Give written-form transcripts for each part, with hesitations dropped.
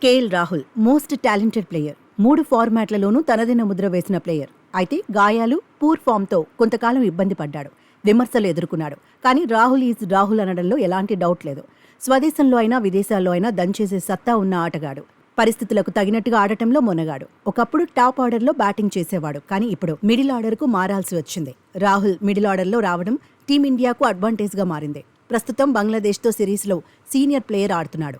KL Rahul most talented player. 3 ఫార్మాట్లలోనూ తనదైన ముద్ర వేసిన player. అయితే గాయాలు, పూర్ ఫామ్తో కొంతకాలం ఇబ్బంది పడ్డాడు. విమర్శలు ఎదుర్కొన్నాడు. కానీ రాహుల్ ఈజ్ రాహుల్ అనడంలో ఎలాంటి డౌట్ లేదు. స్వదేశంలో అయినా విదేశాల్లో అయినా దంచేసే సత్తా ఉన్న ఆటగాడు. పరిస్థితులకు తగినట్టుగా ఆడటంలో మొనగాడు. ఒకప్పుడు టాప్ ఆర్డర్లో బ్యాటింగ్ చేసేవాడు. కానీ ఇప్పుడు మిడిల్ ఆర్డర్కు మారాల్సి వచ్చింది. రాహుల్ మిడిల్ ఆర్డర్లో రావడం టీమిండియాకు అడ్వాంటేజ్గా మారింది. ప్రస్తుతం బంగ్లాదేశ్తో సిరీస్లో సీనియర్ ప్లేయర్ ఆడుతున్నాడు.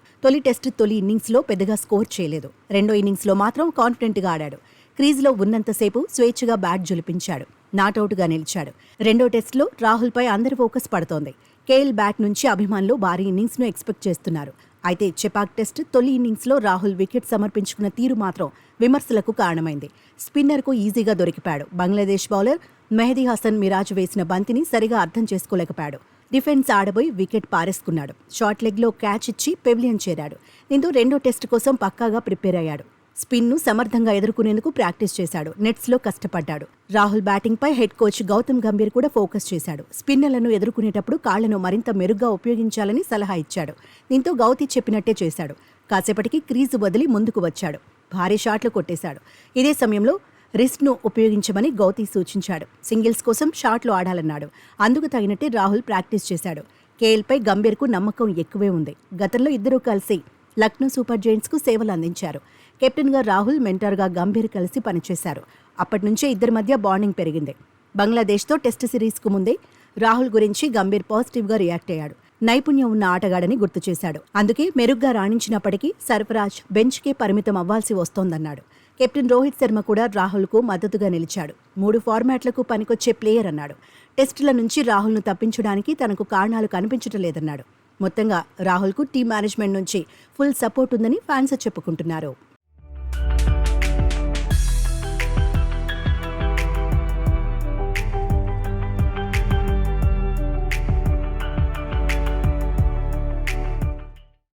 తొలి ఇన్నింగ్స్లో పెద్దగా స్కోర్ చేయలేదు. రెండో ఇన్నింగ్స్లో మాత్రం కాన్ఫిడెంట్గా ఆడాడు. క్రీజ్లో ఉన్నంతసేపు స్వేచ్ఛగా బ్యాట్ జులిపించాడు. నాటౌట్గా నిలిచాడు. రెండో టెస్టులో రాహుల్పై అందరి ఫోకస్ పడుతోంది. కేఎల్ బ్యాట్ నుంచి అభిమానులు భారీ ఇన్నింగ్స్ను ఎక్స్పెక్ట్ చేస్తున్నారు. అయితే చెపాక్ టెస్ట్ తొలి ఇన్నింగ్స్లో రాహుల్ వికెట్ సమర్పించుకున్న తీరు మాత్రం విమర్శలకు కారణమైంది. స్పిన్నర్కు ఈజీగా దొరికిపాడు. బంగ్లాదేశ్ బౌలర్ మెహదీ హసన్ మిరాజ్ వేసిన బంతిని సరిగా అర్థం చేసుకోలేకపోయాడు. డిఫెన్స్ ఆడబోయి వికెట్ పారేసుకున్నాడు. షార్ట్ లెగ్లో క్యాచ్ ఇచ్చి పెవిలియన్ చేరాడు. దీంతో రెండో టెస్ట్ కోసం పక్కాగా ప్రిపేర్ అయ్యాడు. స్పిన్ను సమర్థంగా ఎదుర్కొనేందుకు ప్రాక్టీస్ చేశాడు. నెట్స్లో కష్టపడ్డాడు. రాహుల్ బ్యాటింగ్పై హెడ్ కోచ్ గౌతమ్ గంభీర్ కూడా ఫోకస్ చేశాడు. స్పిన్నర్లను ఎదుర్కొనేటప్పుడు కాళ్లను మరింత మెరుగ్గా ఉపయోగించాలని సలహా ఇచ్చాడు. దీంతో గౌతీ చెప్పినట్టే చేశాడు. కాసేపటికి క్రీజు వదిలి ముందుకు వచ్చాడు. భారీ షాట్లు కొట్టేశాడు. ఇదే సమయంలో రిస్ట్ను ఉపయోగించమని గౌతీ సూచించాడు. సింగిల్స్ కోసం షాట్లు ఆడాలన్నాడు. అందుకు తగినట్టే రాహుల్ ప్రాక్టీస్ చేశాడు. కేఎల్పై గంభీర్కు నమ్మకం ఎక్కువే ఉంది. గతంలో ఇద్దరూ కలిసి లక్నో సూపర్ జైంట్స్కు సేవలు అందించారు. కెప్టెన్గా రాహుల్, మెంటర్గా గంభీర్ కలిసి పనిచేశారు. అప్పటి నుంచే ఇద్దరి మధ్య బాండింగ్ పెరిగింది. బంగ్లాదేశ్తో టెస్ట్ సిరీస్కు ముందే రాహుల్ గురించి గంభీర్ పాజిటివ్గా రియాక్ట్ అయ్యాడు. నైపుణ్యం ఉన్న ఆటగాడని గుర్తు చేశాడు. అందుకే మెరుగ్గా రాణించినప్పటికీ సర్ఫరాజ్ బెంచ్కే పరిమితం అవ్వాల్సి వస్తోందన్నాడు. కెప్టెన్ రోహిత్ శర్మ కూడా రాహుల్కు మద్దతుగా నిలిచాడు. 3 ఫార్మాట్లకు పనికొచ్చే ప్లేయర్ అన్నాడు. టెస్టుల నుంచి రాహుల్ను తప్పించడానికి తనకు కారణాలు కనిపించడం లేదన్నాడు. మొత్తంగా రాహుల్కు టీం మేనేజ్మెంట్ నుంచి ఫుల్ సపోర్ట్ ఉందని ఫ్యాన్స్ చెప్పుకుంటున్నారు.